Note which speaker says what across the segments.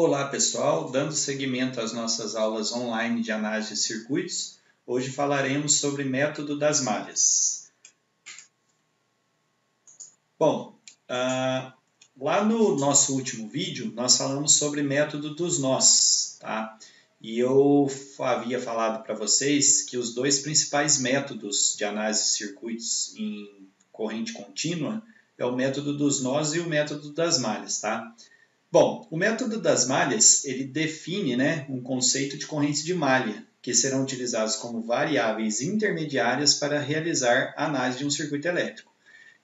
Speaker 1: Olá pessoal, dando seguimento às nossas aulas online de análise de circuitos, hoje falaremos sobre método das malhas. Bom, lá no nosso último vídeo nós falamos sobre método dos nós, tá? E eu havia falado para vocês que os dois principais métodos de análise de circuitos em corrente contínua é o método dos nós e o método das malhas, tá? Bom, o método das malhas, ele define, um conceito de correntes de malha, que serão utilizados como variáveis intermediárias para realizar a análise de um circuito elétrico.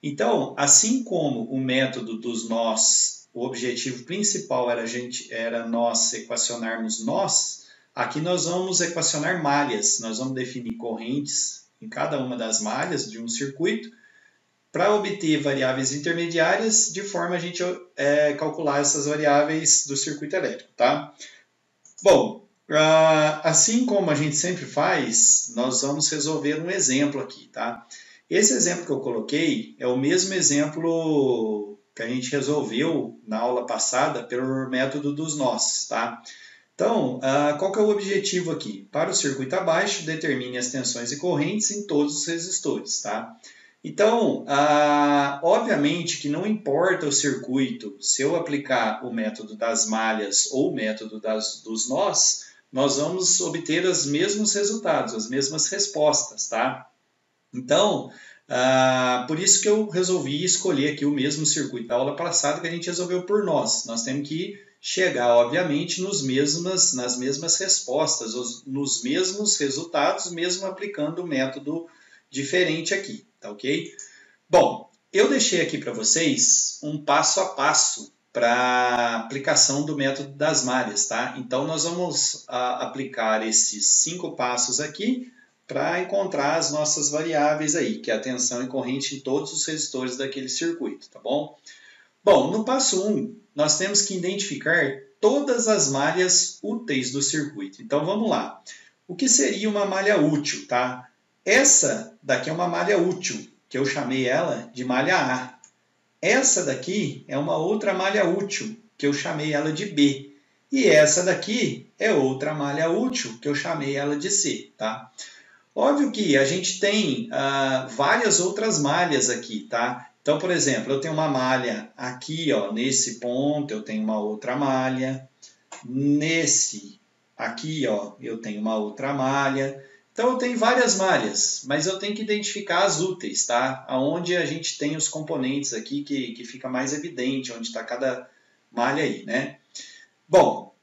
Speaker 1: Então, assim como o método dos nós, o objetivo principal era nós equacionarmos nós, aqui nós vamos equacionar malhas, nós vamos definir correntes em cada uma das malhas de um circuito, para obter variáveis intermediárias, de forma a gente calcular essas variáveis do circuito elétrico, tá? Bom, assim como a gente sempre faz, nós vamos resolver um exemplo aqui, tá? Esse exemplo que eu coloquei é o mesmo exemplo que a gente resolveu na aula passada pelo método dos nós, tá? Então, qual que é o objetivo aqui? Para o circuito abaixo, determine as tensões e correntes em todos os resistores, tá? Então, obviamente que não importa o circuito, se eu aplicar o método das malhas ou o método dos nós, nós vamos obter os mesmos resultados, as mesmas respostas, tá? Então, por isso que eu resolvi escolher aqui o mesmo circuito da aula passada que a gente resolveu por nós. Nós temos que chegar, obviamente, nas mesmas respostas, nos mesmos resultados, mesmo aplicando o método diferente aqui, tá ok? Bom, eu deixei aqui para vocês um passo a passo para a aplicação do método das malhas, tá? Então, nós vamos aplicar esses 5 passos aqui para encontrar as nossas variáveis aí, que é a tensão e corrente em todos os resistores daquele circuito, tá bom? Bom, no passo 1, nós temos que identificar todas as malhas úteis do circuito. Então, vamos lá. O que seria uma malha útil, tá? Essa daqui é uma malha útil, que eu chamei ela de malha A. Essa daqui é uma outra malha útil, que eu chamei ela de B. E essa daqui é outra malha útil, que eu chamei ela de C, tá? Óbvio que a gente tem várias outras malhas aqui, tá? Então, por exemplo, eu tenho uma malha aqui, ó, nesse ponto, eu tenho uma outra malha. Nesse aqui, ó, eu tenho uma outra malha. Então, eu tenho várias malhas, mas eu tenho que identificar as úteis, tá? Onde a gente tem os componentes aqui que fica mais evidente, onde está cada malha aí, né? Bom,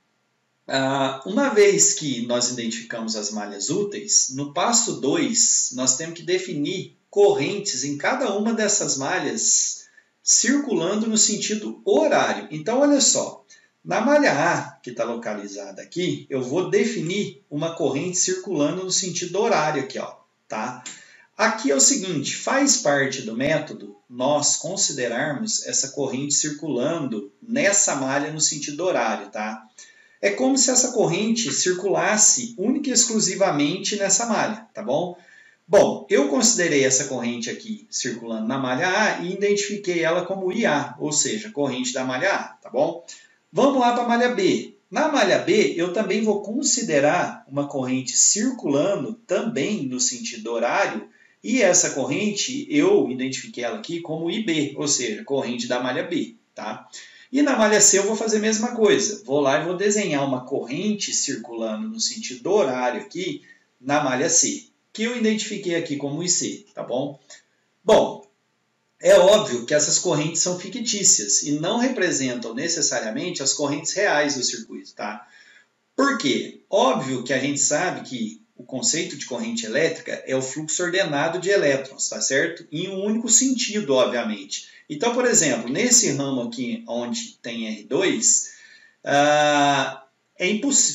Speaker 1: uma vez que nós identificamos as malhas úteis, no passo 2, nós temos que definir correntes em cada uma dessas malhas circulando no sentido horário. Então, olha só. Na malha A, que está localizada aqui, eu vou definir uma corrente circulando no sentido horário aqui, ó, tá? Aqui é o seguinte, faz parte do método nós considerarmos essa corrente circulando nessa malha no sentido horário, tá? É como se essa corrente circulasse única e exclusivamente nessa malha, tá bom? Bom, eu considerei essa corrente aqui circulando na malha A e identifiquei ela como IA, ou seja, corrente da malha A, tá bom? Vamos lá para a malha B. Na malha B, eu também vou considerar uma corrente circulando também no sentido horário, e essa corrente, eu identifiquei ela aqui como IB, ou seja, corrente da malha B, tá? E na malha C eu vou fazer a mesma coisa. Vou lá e vou desenhar uma corrente circulando no sentido horário aqui na malha C, que eu identifiquei aqui como IC, tá bom? Bom, é óbvio que essas correntes são fictícias e não representam necessariamente as correntes reais do circuito, tá? Por quê? Óbvio que a gente sabe que o conceito de corrente elétrica é o fluxo ordenado de elétrons, tá certo? Em um único sentido, obviamente. Então, por exemplo, nesse ramo aqui onde tem R2,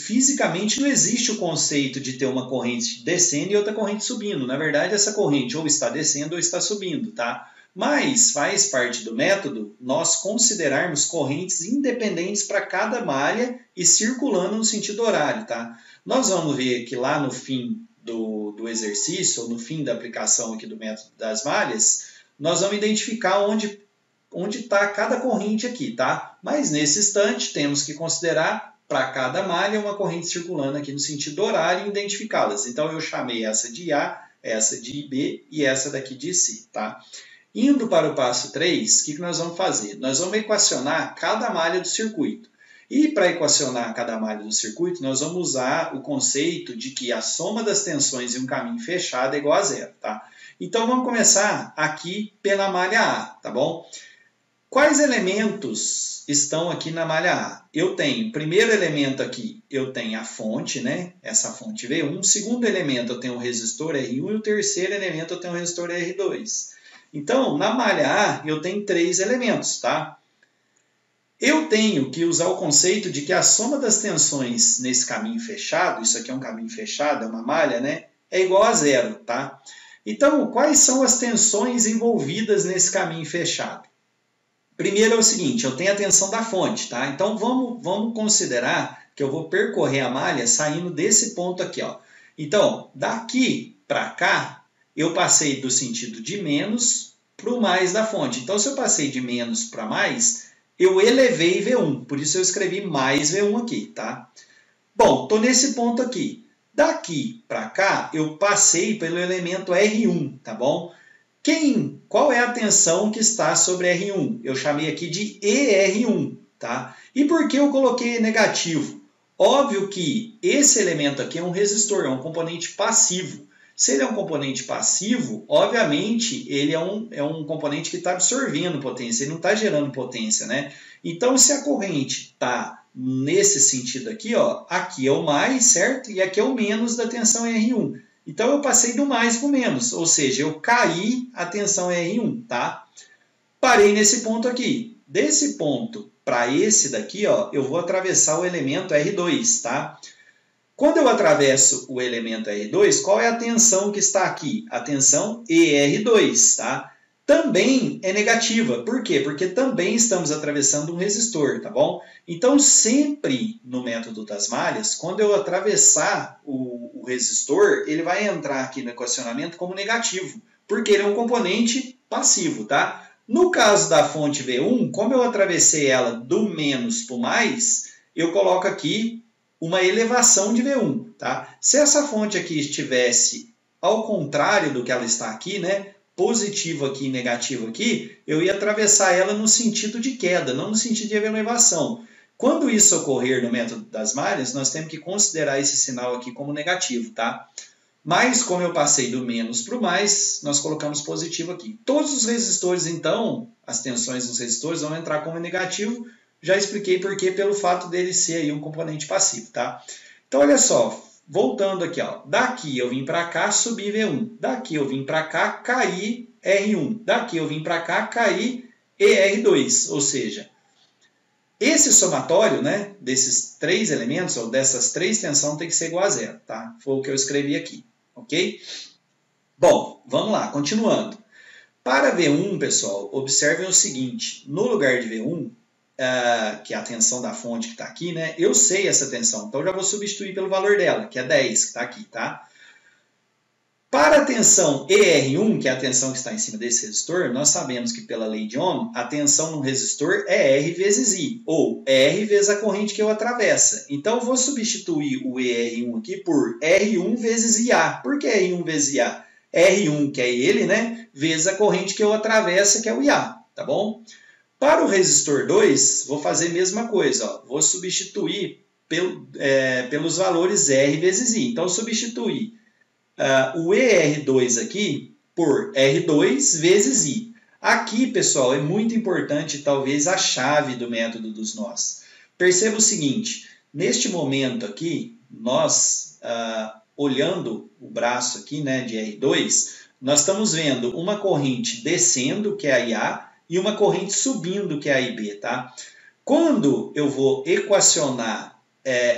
Speaker 1: fisicamente não existe o conceito de ter uma corrente descendo e outra corrente subindo. Na verdade, essa corrente ou está descendo ou está subindo, tá? Mas faz parte do método nós considerarmos correntes independentes para cada malha e circulando no sentido horário, tá? Nós vamos ver que lá no fim do exercício, ou no fim da aplicação aqui do método das malhas, nós vamos identificar onde onde está cada corrente aqui, tá? Mas nesse instante temos que considerar para cada malha uma corrente circulando aqui no sentido horário e identificá-las. Então eu chamei essa de A, essa de B e essa daqui de C, tá? Indo para o passo 3, o que nós vamos fazer? Nós vamos equacionar cada malha do circuito. E para equacionar cada malha do circuito, nós vamos usar o conceito de que a soma das tensões em um caminho fechado é igual a zero, tá? Então vamos começar aqui pela malha A, tá bom? Quais elementos estão aqui na malha A? Eu tenho, o primeiro elemento aqui, eu tenho a fonte, né? Essa fonte V1. O segundo elemento eu tenho o resistor R1 e o terceiro elemento eu tenho o resistor R2. Então, na malha A, eu tenho 3 elementos, tá? Eu tenho que usar o conceito de que a soma das tensões nesse caminho fechado, isso aqui é um caminho fechado, é uma malha, né? É igual a zero, tá? Então, quais são as tensões envolvidas nesse caminho fechado? Primeiro é o seguinte, eu tenho a tensão da fonte, tá? Então, vamos considerar que eu vou percorrer a malha saindo desse ponto aqui, ó. Então, daqui para cá, eu passei do sentido de menos para o mais da fonte. Então, se eu passei de menos para mais, eu elevei V1, por isso eu escrevi mais V1 aqui, tá? Bom, estou nesse ponto aqui. Daqui para cá, eu passei pelo elemento R1, tá bom? Qual é a tensão que está sobre R1? Eu chamei aqui de ER1, tá? E por que eu coloquei negativo? Óbvio que esse elemento aqui é um resistor, é um componente passivo. Se ele é um componente passivo, obviamente, ele é um componente que está absorvendo potência, ele não está gerando potência, né? Então, se a corrente está nesse sentido aqui, ó, aqui é o mais, certo? E aqui é o menos da tensão R1. Então, eu passei do mais para o menos, ou seja, eu caí a tensão R1, tá? Parei nesse ponto aqui. Desse ponto para esse daqui, ó, eu vou atravessar o elemento R2, tá? Quando eu atravesso o elemento R2, qual é a tensão que está aqui? A tensão ER2, tá? Também é negativa. Por quê? Porque também estamos atravessando um resistor, tá bom? Então, sempre no método das malhas, quando eu atravessar o resistor, ele vai entrar aqui no equacionamento como negativo, porque ele é um componente passivo, tá? No caso da fonte V1, como eu atravessei ela do menos para o mais, eu coloco aqui uma elevação de V1, tá? Se essa fonte aqui estivesse ao contrário do que ela está aqui, né? Positivo aqui e negativo aqui, eu ia atravessar ela no sentido de queda, não no sentido de elevação. Quando isso ocorrer no método das malhas, nós temos que considerar esse sinal aqui como negativo, tá? Mas, como eu passei do menos para o mais, nós colocamos positivo aqui. Todos os resistores, então, as tensões dos resistores vão entrar como negativo. Já expliquei por quê, pelo fato dele ser aí um componente passivo, tá? Então, olha só, voltando aqui, ó. Daqui eu vim para cá, subi V1. Daqui eu vim para cá, caí R1. Daqui eu vim para cá, caí ER2. Ou seja, esse somatório, né, desses 3 elementos, ou dessas 3 tensões, tem que ser igual a zero, tá? Foi o que eu escrevi aqui, ok? Bom, vamos lá, continuando. Para V1, pessoal, observem o seguinte. No lugar de V1, que é a tensão da fonte que está aqui, né? Eu sei essa tensão, então eu já vou substituir pelo valor dela, que é 10, que está aqui, tá? Para a tensão ER1, que é a tensão que está em cima desse resistor, nós sabemos que pela lei de Ohm, a tensão no resistor é R vezes I, ou R vezes a corrente que eu atravessa. Então eu vou substituir o ER1 aqui por R1 vezes IA. Por que R1 vezes IA? R1, que é ele, né? Vezes a corrente que eu atravesso, que é o IA, tá bom? Para o resistor 2, vou fazer a mesma coisa, ó. Vou substituir pelos valores R vezes I. Então, substituir o ER2 aqui por R2 vezes I. Aqui, pessoal, é muito importante, talvez, a chave do método dos nós. Perceba o seguinte, neste momento aqui, nós, olhando o braço aqui, né, de R2, nós estamos vendo uma corrente descendo, que é a IA, e uma corrente subindo, que é a IB, tá? Quando eu vou equacionar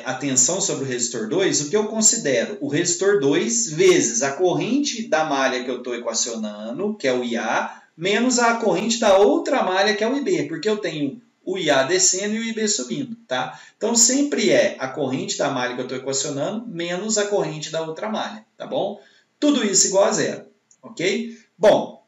Speaker 1: a tensão sobre o resistor 2, o que eu considero? O resistor 2 vezes a corrente da malha que eu estou equacionando, que é o IA, menos a corrente da outra malha, que é o IB, porque eu tenho o IA descendo e o IB subindo, tá? Então, sempre é a corrente da malha que eu estou equacionando, menos a corrente da outra malha, tá bom? Tudo isso igual a zero, ok? Bom,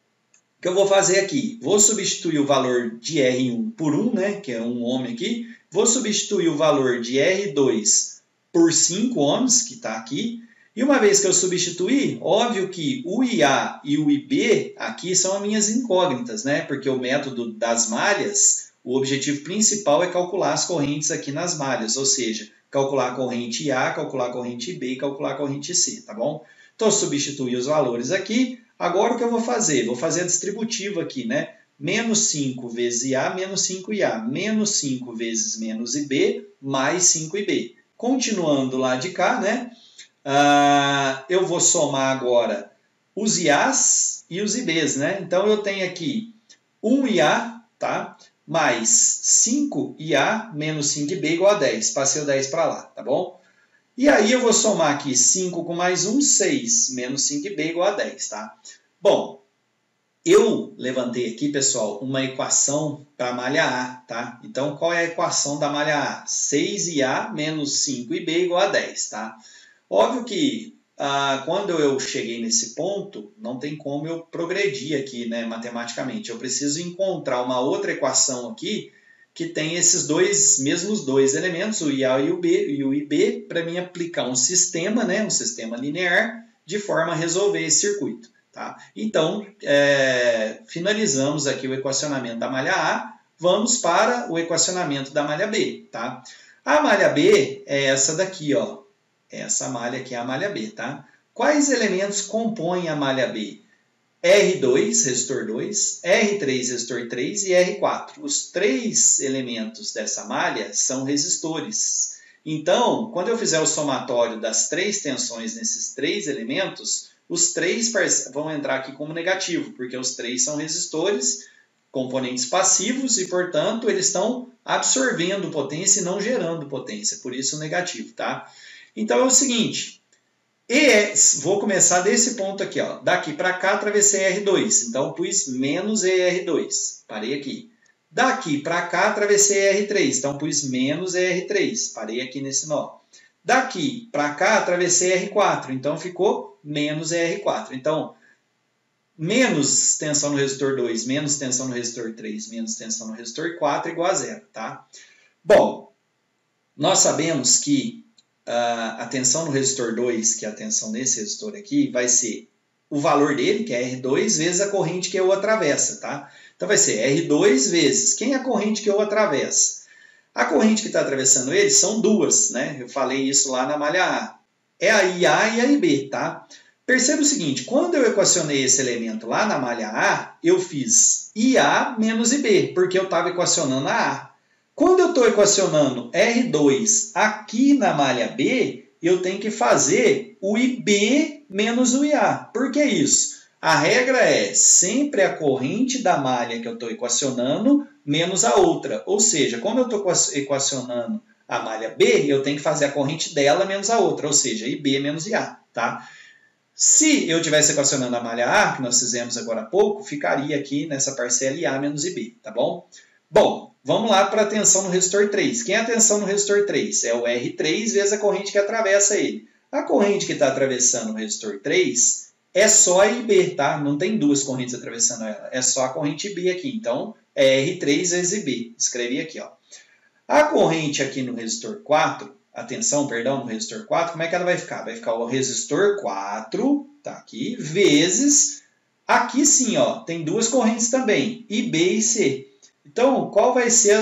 Speaker 1: que eu vou fazer aqui? Vou substituir o valor de R1 por 1, né, que é um ohm aqui. Vou substituir o valor de R2 por 5 ohms, que está aqui. E uma vez que eu substituir, óbvio que o IA e o IB aqui são as minhas incógnitas, né? Porque o método das malhas, o objetivo principal é calcular as correntes aqui nas malhas, ou seja, calcular a corrente IA, calcular a corrente IB e calcular a corrente C, tá bom? Então, substituir os valores aqui. Agora o que eu vou fazer? Vou fazer a distributiva aqui, né? Menos 5 vezes IA, menos 5 IA. Menos 5 vezes menos IB, mais 5 IB. Continuando lá de cá, né? Eu vou somar agora os IAs e os IBs, né? Então, eu tenho aqui 1 IA, tá? Mais 5 IA menos 5 IB igual a 10. Passei o 10 para lá, tá bom? E aí eu vou somar aqui 5 com mais 1, 6, menos 5IB igual a 10, tá? Bom, eu levantei aqui, pessoal, uma equação para a malha A, tá? Então, qual é a equação da malha A? 6IA menos 5IB igual a 10, tá? Óbvio que quando eu cheguei nesse ponto, não tem como eu progredir aqui, né, matematicamente. Eu preciso encontrar uma outra equação aqui que tem esses mesmos dois elementos, o IA e o IB, para mim aplicar um sistema, né, um sistema linear, de forma a resolver esse circuito. Tá? Então, finalizamos aqui o equacionamento da malha A, vamos para o equacionamento da malha B. Tá? A malha B é essa daqui, ó. Essa malha aqui é a malha B. Tá? Quais elementos compõem a malha B? R2, resistor 2, R3, resistor 3 e R4. Os três elementos dessa malha são resistores. Então, quando eu fizer o somatório das três tensões nesses três elementos, os três vão entrar aqui como negativo, porque os três são resistores, componentes passivos, e, portanto, eles estão absorvendo potência e não gerando potência, por isso o negativo. Tá? Então, é o seguinte... vou começar desse ponto aqui, ó. Daqui para cá, atravessei R2. Então, pus menos ER2. Parei aqui. Daqui para cá, atravessei R3. Então, pus menos ER3. Parei aqui nesse nó. Daqui para cá, atravessei R4. Então, ficou menos ER4. Então, menos tensão no resistor 2, menos tensão no resistor 3, menos tensão no resistor 4, igual a zero. Tá? Bom, nós sabemos que a tensão no resistor 2, que é a tensão nesse resistor aqui, vai ser o valor dele, que é R2, vezes a corrente que eu atravessa, tá? Então vai ser R2 vezes quem é a corrente que eu atravesso. A corrente que está atravessando ele são duas, né? Eu falei isso lá na malha A. É a IA e a IB, tá? Perceba o seguinte, quando eu equacionei esse elemento lá na malha A, eu fiz IA menos IB, porque eu estava equacionando a A. Quando eu estou equacionando R2 aqui na malha B, eu tenho que fazer o IB menos o IA. Por que isso? A regra é sempre a corrente da malha que eu estou equacionando menos a outra. Ou seja, como eu estou equacionando a malha B, eu tenho que fazer a corrente dela menos a outra, ou seja, IB menos IA. Tá? Se eu estivesse equacionando a malha A, que nós fizemos agora há pouco, ficaria aqui nessa parcela IA menos IB. Tá bom? Bom, vamos lá para a tensão no resistor 3. Quem é a tensão no resistor 3? É o R3 vezes a corrente que atravessa ele. A corrente que está atravessando o resistor 3 é só a IB, tá? Não tem duas correntes atravessando ela. É só a corrente IB aqui. Então, é R3 vezes IB. Escrevi aqui, ó. A corrente aqui no resistor 4, a tensão, perdão, no resistor 4, como é que ela vai ficar? Vai ficar o resistor 4, tá aqui, vezes... Aqui sim, ó, tem duas correntes também, IB e C. Então, qual vai ser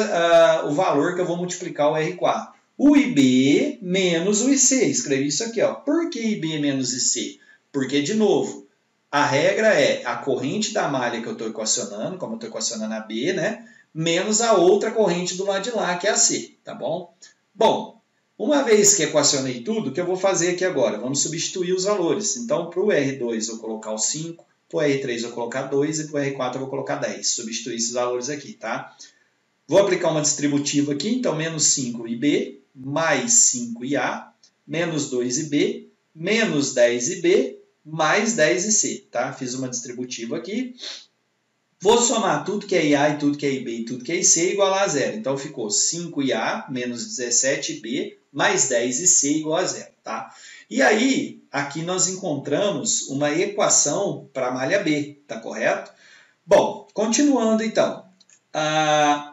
Speaker 1: o valor que eu vou multiplicar o R4? O IB menos o IC. Escrevi isso aqui, ó. Por que IB menos IC? Porque, de novo, a regra é a corrente da malha que eu estou equacionando, como eu estou equacionando a B, né? Menos a outra corrente do lado de lá, que é a C, tá bom? Bom, uma vez que equacionei tudo, o que eu vou fazer aqui agora? Vamos substituir os valores. Então, para o R2 eu vou colocar o 5, para o R3 eu vou colocar 2 e para o R4 eu vou colocar 10. Substituir esses valores aqui, tá? Vou aplicar uma distributiva aqui, então menos 5IB, mais 5IA, menos 2IB, menos 10IB, mais 10IC, tá? Fiz uma distributiva aqui. Vou somar tudo que é IA e tudo que é IB e tudo que é IC igual a zero. Então ficou 5IA menos 17IB mais 10IC igual a zero, tá? E aí, aqui nós encontramos uma equação para a malha B, tá correto? Bom, continuando então.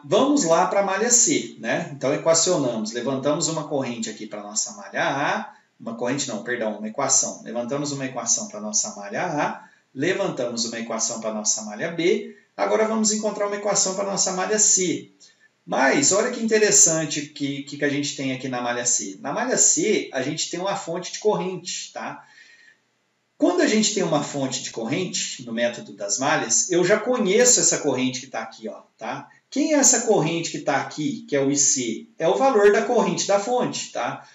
Speaker 1: Vamos lá para a malha C, né? Então equacionamos, levantamos uma corrente aqui para a nossa malha A, uma equação. Levantamos uma equação para a nossa malha A, levantamos uma equação para a nossa malha B, agora vamos encontrar uma equação para a nossa malha C. Mas olha que interessante que a gente tem aqui na malha C. Na malha C, a gente tem uma fonte de corrente, tá? Quando a gente tem uma fonte de corrente, no método das malhas, eu já conheço essa corrente que está aqui, ó, tá? Quem é essa corrente que está aqui, que é o IC? É o valor da corrente da fonte, tá?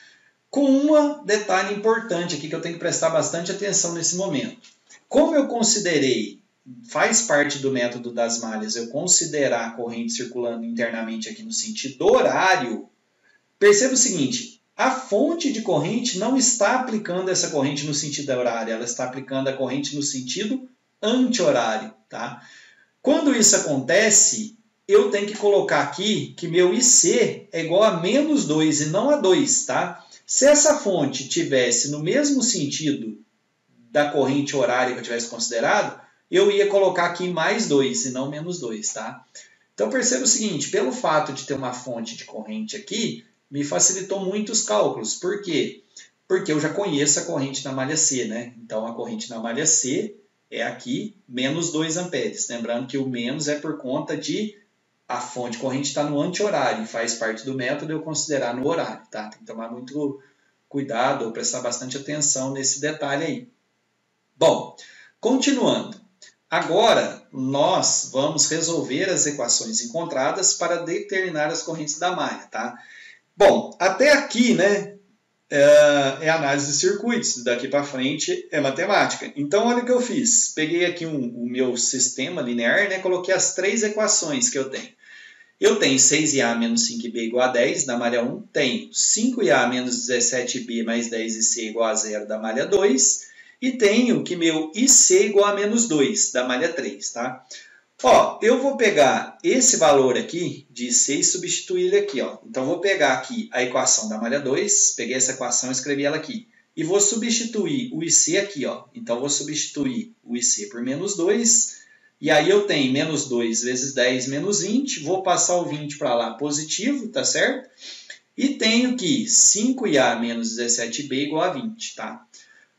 Speaker 1: Com um detalhe importante aqui que eu tenho que prestar bastante atenção nesse momento. Como eu considerei, faz parte do método das malhas, eu considerar a corrente circulando internamente aqui no sentido horário, perceba o seguinte, a fonte de corrente não está aplicando essa corrente no sentido horário, ela está aplicando a corrente no sentido anti-horário, tá? Quando isso acontece, eu tenho que colocar aqui que meu IC é igual a menos 2 e não a 2, tá? Se essa fonte tivesse no mesmo sentido da corrente horária que eu tivesse considerado, eu ia colocar aqui mais 2 e não menos 2, tá? Então perceba o seguinte, pelo fato de ter uma fonte de corrente aqui, me facilitou muito os cálculos. Por quê? Porque eu já conheço a corrente na malha C, né? Então, a corrente na malha C é aqui, menos 2 amperes. Lembrando que o menos é por conta de a fonte de corrente está no anti-horário e faz parte do método eu considerar no horário, tá? Tem que tomar muito cuidado ou prestar bastante atenção nesse detalhe aí. Bom, continuando. Agora, nós vamos resolver as equações encontradas para determinar as correntes da malha, tá? Bom, até aqui, né, é análise de circuitos, daqui para frente é matemática. Então, olha o que eu fiz. Peguei aqui o meu sistema linear, né, coloquei as 3 equações que eu tenho. Eu tenho 6IA menos 5IB igual a 10 da malha 1, tenho 5IA menos 17B mais 10IC igual a 0 da malha 2, e tenho que meu IC igual a menos 2 da malha 3, tá? Ó, eu vou pegar esse valor aqui de IC e substituir ele aqui, ó. Então, vou pegar aqui a equação da malha 2, peguei essa equação e escrevi ela aqui. E vou substituir o IC aqui, ó. Então, vou substituir o IC por menos 2. E aí, eu tenho menos 2 vezes 10 menos 20. Vou passar o 20 para lá positivo, tá certo? E tenho que 5IA menos 17B igual a 20, tá?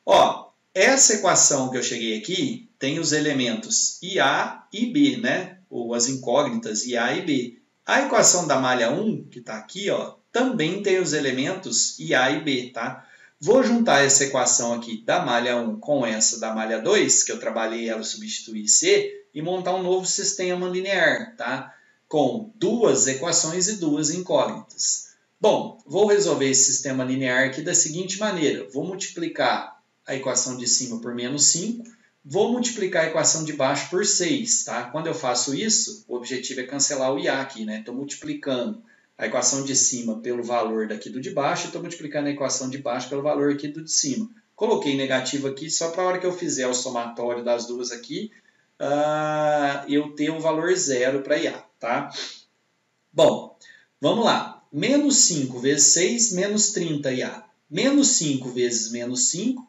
Speaker 1: Ó, essa equação que eu cheguei aqui tem os elementos IA e B, né? Ou as incógnitas IA e B. A equação da malha 1, que está aqui, ó, também tem os elementos IA e B, tá? Vou juntar essa equação aqui da malha 1 com essa da malha 2, que eu trabalhei ela substituir C, e montar um novo sistema linear, tá? Com 2 equações e 2 incógnitas. Bom, vou resolver esse sistema linear aqui da seguinte maneira. Vou multiplicar a equação de cima por menos 5, vou multiplicar a equação de baixo por 6, tá? Quando eu faço isso, o objetivo é cancelar o IA aqui, né? Estou multiplicando a equação de cima pelo valor daqui do de baixo e estou multiplicando a equação de baixo pelo valor aqui do de cima. Coloquei negativo aqui só para a hora que eu fizer o somatório das duas aqui, eu ter o valor zero para IA, tá? Bom, vamos lá. Menos 5 vezes 6, menos 30 IA. Menos 5 vezes menos 5,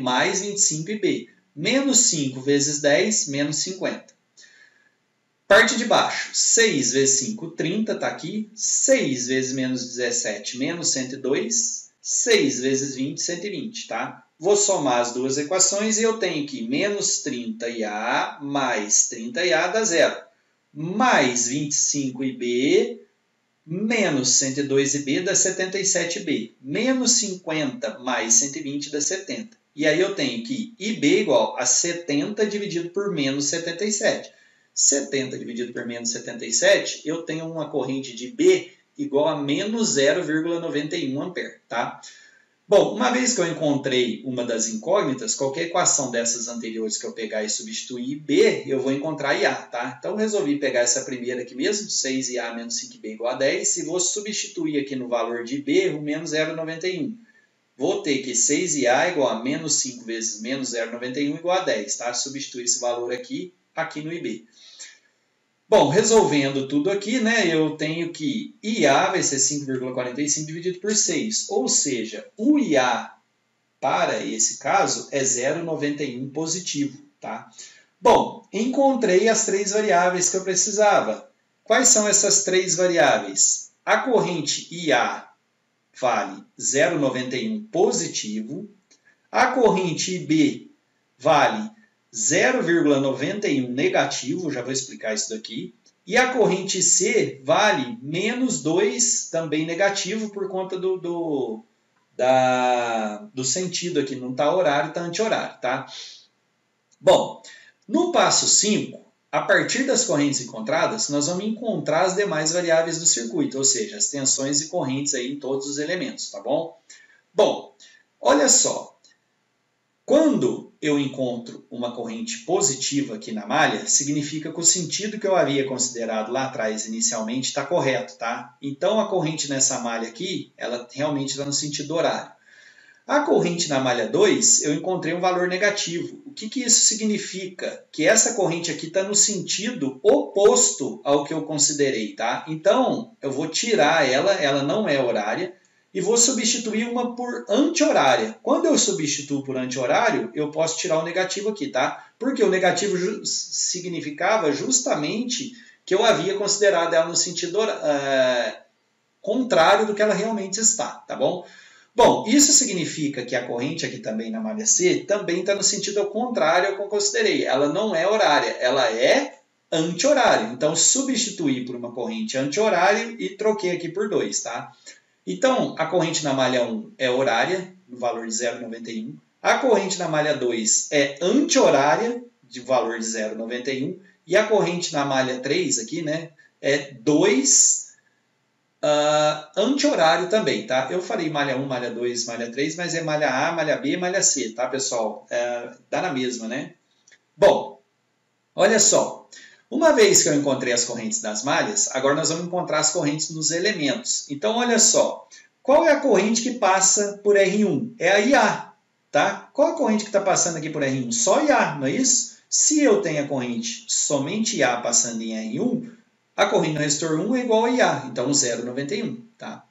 Speaker 1: mais 25IB. Menos 5 vezes 10, menos 50. Parte de baixo, 6 vezes 5, 30, está aqui. 6 vezes menos 17, menos 102. 6 vezes 20, 120, tá? Vou somar as duas equações e eu tenho que menos 30IA mais 30IA dá zero. Mais 25IB menos 102IB dá 77B. Menos 50 mais 120 dá 70. E aí eu tenho que IB igual a 70 dividido por menos 77. 70 dividido por menos 77, eu tenho uma corrente de B igual a menos 0,91 ampere, tá? Bom, uma vez que eu encontrei uma das incógnitas, qualquer equação dessas anteriores que eu pegar e substituir B, eu vou encontrar IA, tá? Então, eu resolvi pegar essa primeira aqui mesmo, 6IA menos 5B igual a 10, e vou substituir aqui no valor de B o menos 0,91. Vou ter que 6IA igual a menos 5 vezes menos 0,91 igual a 10, tá? Substituir esse valor aqui no IB. Bom, resolvendo tudo aqui, né, eu tenho que IA vai ser 5,45 dividido por 6, ou seja, o IA para esse caso é 0,91 positivo, tá? Bom, encontrei as 3 variáveis que eu precisava. Quais são essas 3 variáveis? A corrente IA vale 0,91 positivo, a corrente IB vale 0,91 negativo, já vou explicar isso daqui, e a corrente C vale menos 2, também negativo, por conta do sentido aqui, não está horário, está anti-horário, tá? Bom, no passo 5, a partir das correntes encontradas, nós vamos encontrar as demais variáveis do circuito, ou seja, as tensões e correntes aí em todos os elementos, tá bom? Bom, olha só, quando eu encontro uma corrente positiva aqui na malha, significa que o sentido que eu havia considerado lá atrás inicialmente está correto, tá? Então a corrente nessa malha aqui, ela realmente está no sentido horário. A corrente na malha 2, eu encontrei um valor negativo. O que isso significa? Que essa corrente aqui está no sentido oposto ao que eu considerei, tá? Então, eu vou tirar ela não é horária, e vou substituir uma por anti-horária. Quando eu substituo por anti-horário, eu posso tirar o negativo aqui, tá? Porque o negativo significava justamente que eu havia considerado ela no sentido contrário do que ela realmente está, tá bom? Bom, isso significa que a corrente aqui também na malha C também está no sentido contrário ao que eu considerei. Ela não é horária, ela é anti-horário. Então, substituí por uma corrente anti-horário e troquei aqui por 2, tá? Então, a corrente na malha 1 é horária, no valor de 0,91. A corrente na malha 2 é anti-horária, de valor de 0,91. E a corrente na malha 3 aqui, né, é 2 anti-horário também, tá? Eu falei malha 1, malha 2, malha 3, mas é malha A, malha B e malha C, tá, pessoal? Dá na mesma, né? Bom, olha só. Uma vez que eu encontrei as correntes das malhas, agora nós vamos encontrar as correntes nos elementos. Então, olha só. Qual é a corrente que passa por R1? É a IA, tá? Qual a corrente que está passando aqui por R1? Só IA, não é isso? Se eu tenho a corrente somente IA passando em R1, a corrente no resistor 1 é igual a IA, então 0,91, tá?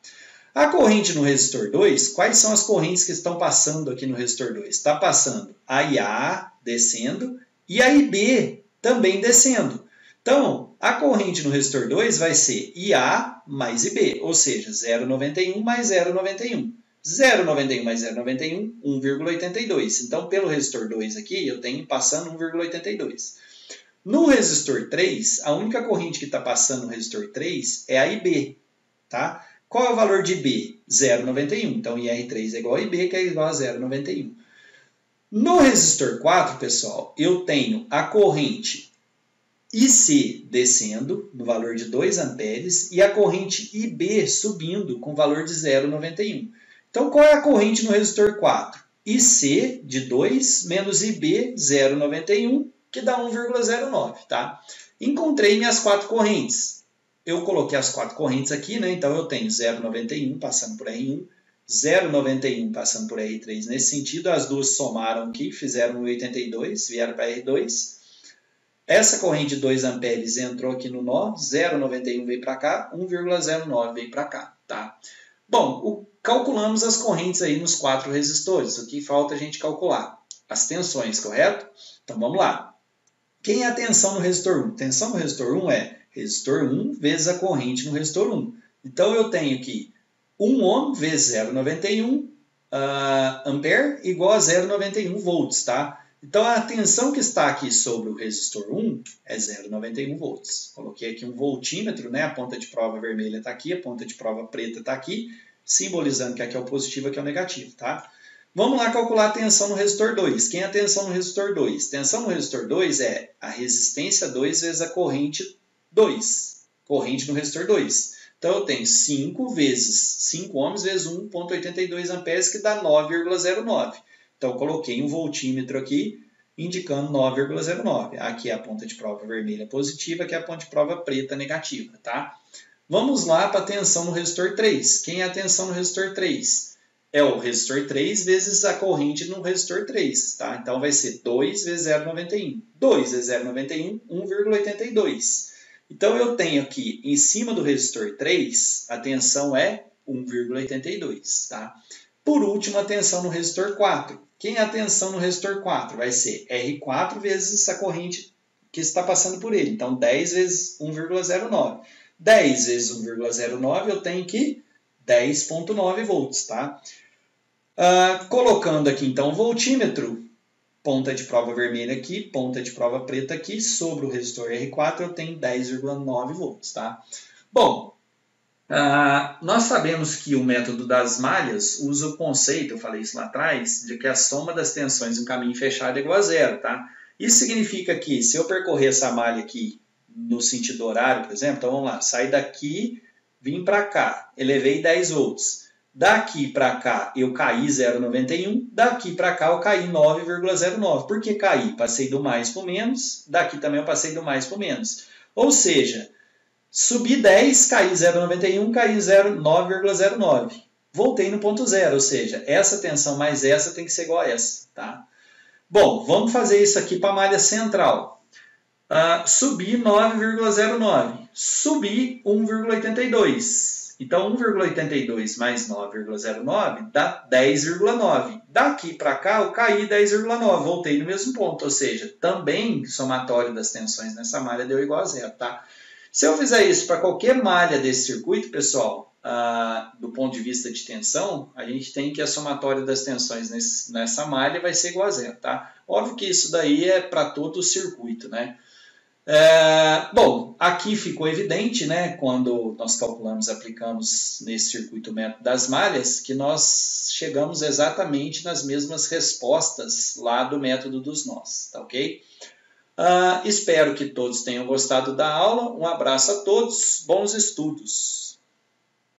Speaker 1: A corrente no resistor 2, quais são as correntes que estão passando aqui no resistor 2? Está passando a IA descendo e a IB também descendo. Então, a corrente no resistor 2 vai ser IA mais IB, ou seja, 0,91 mais 0,91. 0,91 mais 0,91, 1,82. Então, pelo resistor 2 aqui, eu tenho passando 1,82. No resistor 3, a única corrente que está passando no resistor 3 é a IB, tá? Qual é o valor de IB? 0,91. Então, IR3 é igual a IB, que é igual a 0,91. No resistor 4, pessoal, eu tenho a corrente IC descendo, no valor de 2 amperes, e a corrente IB subindo, com valor de 0,91. Então, qual é a corrente no resistor 4? IC de 2 menos IB, 0,91, que dá 1,09, tá? Encontrei minhas 4 correntes. Eu coloquei as 4 correntes aqui, né? Então, eu tenho 0,91 passando por R1, 0,91 passando por R3 nesse sentido. As duas somaram aqui, fizeram 1,82, vieram para R2. Essa corrente de 2 amperes entrou aqui no nó, 0,91 veio para cá, 1,09 veio para cá, tá? Bom, calculamos as correntes aí nos 4 resistores. O que falta a gente calcular? As tensões, correto? Então, vamos lá. Quem é a tensão no resistor 1? Tensão no resistor 1 é resistor 1 vezes a corrente no resistor 1. Então, eu tenho que 1 ohm vezes 0,91 ampere igual a 0,91 volts, tá? Então, a tensão que está aqui sobre o resistor 1 é 0,91 volts. Coloquei aqui um voltímetro, né? A ponta de prova vermelha está aqui, a ponta de prova preta está aqui, simbolizando que aqui é o positivo e aqui é o negativo, tá? Vamos lá calcular a tensão no resistor 2. Quem é a tensão no resistor 2? Tensão no resistor 2 é a resistência 2 vezes a corrente 2. Corrente no resistor 2. Então, eu tenho 5 ohms vezes 1,82 amperes, que dá 9,09. Então, eu coloquei um voltímetro aqui, indicando 9,09. Aqui é a ponta de prova vermelha positiva, aqui é a ponta de prova preta negativa, tá? Vamos lá para a tensão no resistor 3. Quem é a tensão no resistor 3? É o resistor 3 vezes a corrente no resistor 3, tá? Então, vai ser 2 vezes 0,91. 2 vezes 0,91, 1,82. Então, eu tenho aqui, em cima do resistor 3, a tensão é 1,82, tá? Por último, a tensão no resistor 4. Quem é a tensão no resistor 4? Vai ser R4 vezes essa corrente que está passando por ele. Então, 10 vezes 1,09. 10 vezes 1,09 eu tenho que 10,9 volts, tá? Colocando aqui, então, o voltímetro, ponta de prova vermelha aqui, ponta de prova preta aqui, sobre o resistor R4 eu tenho 10,9 volts, tá? Bom, nós sabemos que o método das malhas usa o conceito, eu falei isso lá atrás, de que a soma das tensões em um caminho fechado é igual a zero, tá? Isso significa que se eu percorrer essa malha aqui no sentido horário, por exemplo, então vamos lá, saí daqui, vim para cá, elevei 10 volts. Daqui para cá eu caí 0,91, daqui para cá eu caí 9,09. Por que caí? Passei do mais para o menos, daqui também eu passei do mais para o menos. Ou seja, subi 10, caí 0,91, caí 9,09. Voltei no ponto zero, ou seja, essa tensão mais essa tem que ser igual a essa, tá? Bom, vamos fazer isso aqui para a malha central. Subi 9,09, subi 1,82. Então, 1,82 mais 9,09 dá 10,9. Daqui para cá, eu caí 10,9, voltei no mesmo ponto. Ou seja, também o somatório das tensões nessa malha deu igual a zero, tá? Se eu fizer isso para qualquer malha desse circuito, pessoal, do ponto de vista de tensão, a gente tem que a somatória das tensões nessa malha vai ser igual a zero, tá? Óbvio que isso daí é para todo o circuito, né? Bom, aqui ficou evidente, né, quando nós calculamos, aplicamos nesse circuito o método das malhas, que nós chegamos exatamente nas mesmas respostas lá do método dos nós, tá ok? Espero que todos tenham gostado da aula, um abraço a todos, bons estudos!